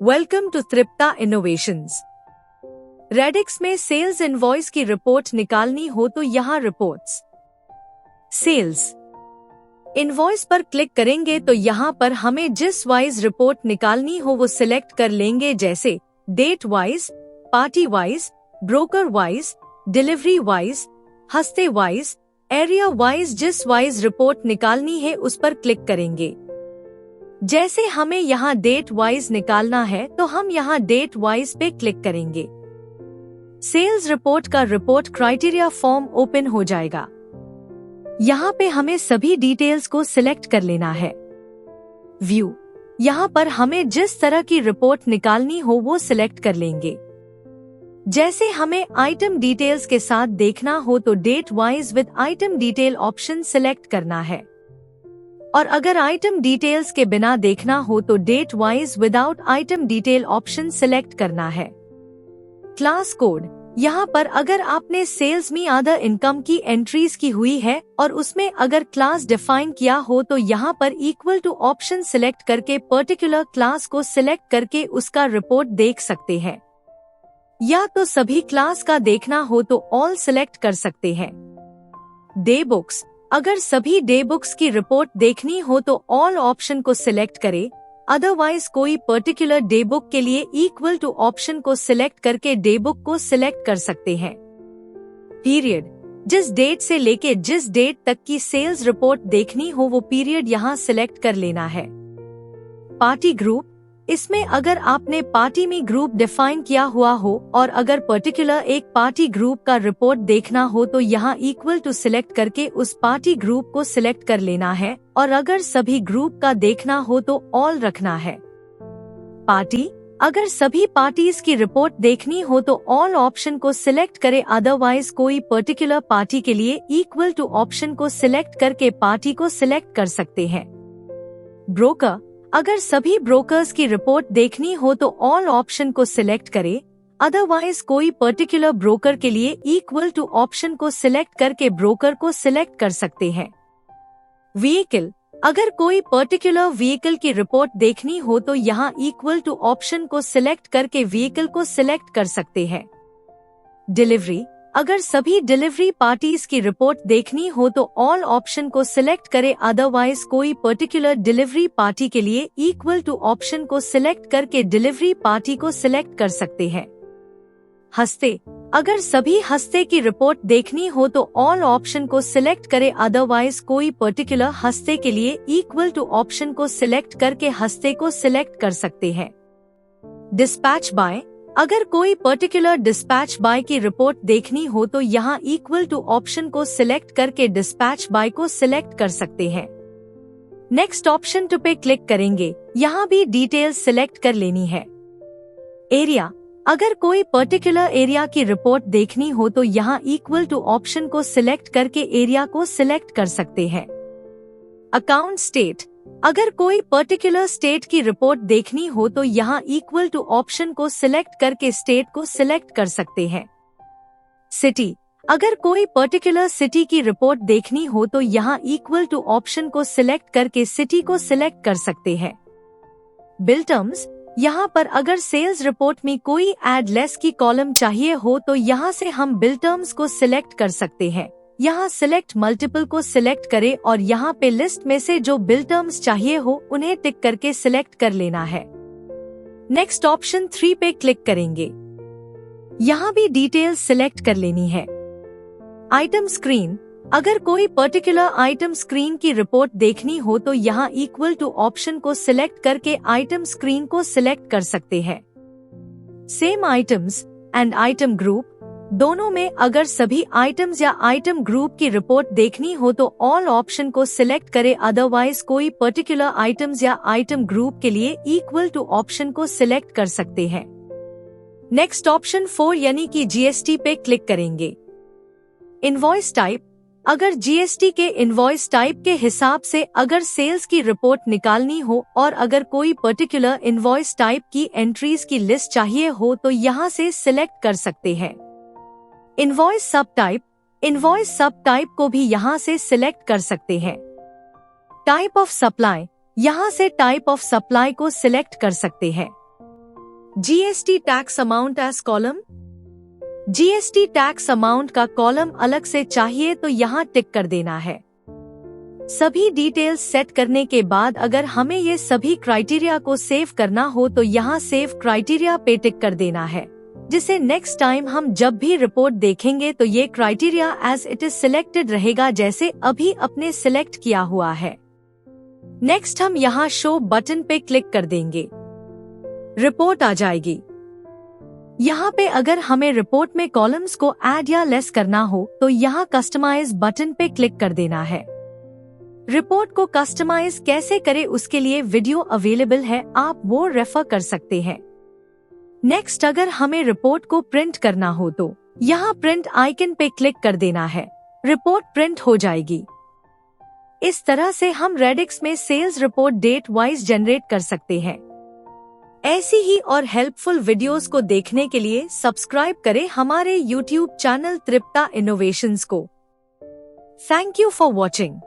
Welcome to Tripta Innovations. Radix में sales invoice की report निकालनी हो तो यहाँ रिपोर्ट्स, सेल्स इनवॉइस पर क्लिक करेंगे तो यहाँ पर हमें जिस वाइज रिपोर्ट निकालनी हो वो सिलेक्ट कर लेंगे, जैसे date wise, party wise, broker wise, delivery wise, हफ्ते वाइज, एरिया वाइज। जिस वाइज रिपोर्ट निकालनी है उस पर क्लिक करेंगे। जैसे हमें यहाँ डेट वाइज निकालना है तो हम यहाँ डेट वाइज पे क्लिक करेंगे। सेल्स रिपोर्ट का रिपोर्ट क्राइटेरिया फॉर्म ओपन हो जाएगा। यहाँ पे हमें सभी डिटेल्स को सिलेक्ट कर लेना है। व्यू, यहाँ पर हमें जिस तरह की रिपोर्ट निकालनी हो वो सिलेक्ट कर लेंगे। जैसे हमें आइटम डिटेल्स के साथ देखना हो तो date wise with item detail option select करना है, और अगर आइटम डिटेल्स के बिना देखना हो तो date wise without item detail option select करना है। क्लास कोड, यहाँ पर अगर आपने सेल्स में अदर इनकम की एंट्रीज की हुई है और उसमें अगर क्लास डिफाइन किया हो तो यहाँ पर इक्वल टू ऑप्शन सिलेक्ट करके पर्टिकुलर क्लास को सिलेक्ट करके उसका रिपोर्ट देख सकते हैं, या तो सभी क्लास का देखना हो तो ऑल सिलेक्ट कर सकते हैं। डे बुक्स, अगर सभी डे बुक्स की रिपोर्ट देखनी हो तो ऑल ऑप्शन को सिलेक्ट करें, अदरवाइज कोई पर्टिकुलर डे बुक के लिए इक्वल टू ऑप्शन को सिलेक्ट करके डे बुक को सिलेक्ट कर सकते हैं। पीरियड, जिस डेट से लेके जिस डेट तक की सेल्स रिपोर्ट देखनी हो वो पीरियड यहाँ सिलेक्ट कर लेना है। पार्टी ग्रुप, इसमें अगर आपने पार्टी में ग्रुप डिफाइन किया हुआ हो और अगर पर्टिकुलर एक पार्टी ग्रुप का रिपोर्ट देखना हो तो यहाँ इक्वल टू सिलेक्ट करके उस पार्टी ग्रुप को सिलेक्ट कर लेना है, और अगर सभी ग्रुप का देखना हो तो ऑल रखना है। पार्टी, अगर सभी पार्टीज की रिपोर्ट देखनी हो तो ऑल ऑप्शन को सिलेक्ट करे, अदरवाइज कोई पर्टिकुलर पार्टी के लिए इक्वल टू ऑप्शन को सिलेक्ट करके पार्टी को सिलेक्ट कर सकते हैं। ब्रोकर, अगर सभी ब्रोकर्स की रिपोर्ट देखनी हो तो ऑल ऑप्शन को सिलेक्ट करें, अदरवाइज कोई पर्टिकुलर ब्रोकर के लिए इक्वल टू ऑप्शन को सिलेक्ट करके ब्रोकर को सिलेक्ट कर सकते हैं। व्हीकल, अगर कोई पर्टिकुलर व्हीकल की रिपोर्ट देखनी हो तो यहाँ इक्वल टू ऑप्शन को सिलेक्ट करके व्हीकल को सिलेक्ट कर सकते हैं। डिलीवरी, अगर सभी डिलीवरी पार्टीज की रिपोर्ट देखनी हो तो ऑल ऑप्शन को सिलेक्ट करें, अदरवाइज कोई पर्टिकुलर डिलीवरी पार्टी के लिए इक्वल टू ऑप्शन को सिलेक्ट करके डिलीवरी पार्टी को सिलेक्ट कर सकते हैं। हफ्ते, अगर सभी हफ्ते की रिपोर्ट देखनी हो तो ऑल ऑप्शन को सिलेक्ट करें, अदरवाइज कोई पर्टिकुलर हफ्ते के लिए इक्वल टू ऑप्शन को सिलेक्ट करके हफ्ते को सिलेक्ट कर सकते हैं। डिस्पैच बाय, अगर कोई पर्टिकुलर डिस्पैच बाय की रिपोर्ट देखनी हो तो यहाँ इक्वल टू ऑप्शन को सिलेक्ट करके डिस्पैच बाय को सिलेक्ट कर सकते हैं। नेक्स्ट ऑप्शन पे क्लिक करेंगे, यहाँ भी डिटेल्स सिलेक्ट कर लेनी है। एरिया, अगर कोई पर्टिकुलर एरिया की रिपोर्ट देखनी हो तो यहाँ इक्वल टू ऑप्शन को सिलेक्ट करके एरिया को सिलेक्ट कर सकते हैं। अकाउंट स्टेट, अगर कोई पर्टिकुलर स्टेट की रिपोर्ट देखनी हो तो यहाँ इक्वल टू ऑप्शन को सिलेक्ट करके स्टेट को सिलेक्ट कर सकते हैं। सिटी, अगर कोई पर्टिकुलर सिटी की रिपोर्ट देखनी हो तो यहाँ इक्वल टू ऑप्शन को सिलेक्ट करके सिटी को सिलेक्ट कर सकते हैं। बिल टर्म्स, यहाँ पर अगर सेल्स रिपोर्ट में कोई एड लेस की कॉलम चाहिए हो तो यहाँ से हम बिल टर्म्स को सिलेक्ट कर सकते हैं। यहाँ सिलेक्ट मल्टीपल को सिलेक्ट करें और यहाँ पे लिस्ट में से जो बिल टर्म्स चाहिए हो उन्हें टिक करके सिलेक्ट कर लेना है। नेक्स्ट ऑप्शन 3 पे क्लिक करेंगे, यहाँ भी डिटेल्स सिलेक्ट कर लेनी है। आइटम स्क्रीन, अगर कोई पर्टिकुलर आइटम स्क्रीन की रिपोर्ट देखनी हो तो यहाँ इक्वल टू ऑप्शन को सिलेक्ट करके आइटम स्क्रीन को सिलेक्ट कर सकते हैं। Same items and item group, दोनों में अगर सभी आइटम्स या आइटम ग्रुप की रिपोर्ट देखनी हो तो ऑल ऑप्शन को सिलेक्ट करें, अदरवाइज कोई पर्टिकुलर आइटम्स या आइटम ग्रुप के लिए इक्वल टू ऑप्शन को सिलेक्ट कर सकते हैं। नेक्स्ट ऑप्शन 4 यानी कि जीएसटी पे क्लिक करेंगे। इनवॉइस टाइप, अगर जीएसटी के इनवॉइस टाइप के हिसाब से अगर सेल्स की रिपोर्ट निकालनी हो और अगर कोई पर्टिकुलर इनवॉइस टाइप की एंट्रीज की लिस्ट चाहिए हो तो यहाँ से सिलेक्ट कर सकते हैं। इनवॉइस सब टाइप, इनवॉइस सब टाइप को भी यहाँ से सिलेक्ट कर सकते हैं। टाइप ऑफ सप्लाई, यहाँ से टाइप ऑफ सप्लाई को सिलेक्ट कर सकते हैं। GST tax amount as column. GST tax amount का कॉलम अलग से चाहिए तो यहाँ टिक कर देना है। सभी डिटेल्स सेट करने के बाद अगर हमें ये सभी क्राइटेरिया को सेव करना हो तो यहाँ सेव क्राइटेरिया पे टिक कर देना है, जिसे नेक्स्ट टाइम हम जब भी रिपोर्ट देखेंगे तो ये criteria as it is selected रहेगा जैसे अभी अपने सिलेक्ट किया हुआ है। नेक्स्ट हम यहाँ शो बटन पे क्लिक कर देंगे, रिपोर्ट आ जाएगी। यहाँ पे अगर हमें रिपोर्ट में कॉलम्स को ऐड या लेस करना हो तो यहाँ कस्टमाइज बटन पे क्लिक कर देना है। रिपोर्ट को कस्टमाइज कैसे करें उसके लिए वीडियो अवेलेबल है, आप वो रेफर कर सकते हैं। नेक्स्ट अगर हमें रिपोर्ट को प्रिंट करना हो तो यहाँ प्रिंट आइकन पे क्लिक कर देना है, रिपोर्ट प्रिंट हो जाएगी। इस तरह से हम रेडिक्स में sales report date wise generate कर सकते हैं। ऐसी ही और हेल्पफुल वीडियोस को देखने के लिए सब्सक्राइब करें हमारे YouTube चैनल तृप्ता इनोवेशंस को। Thank you for watching.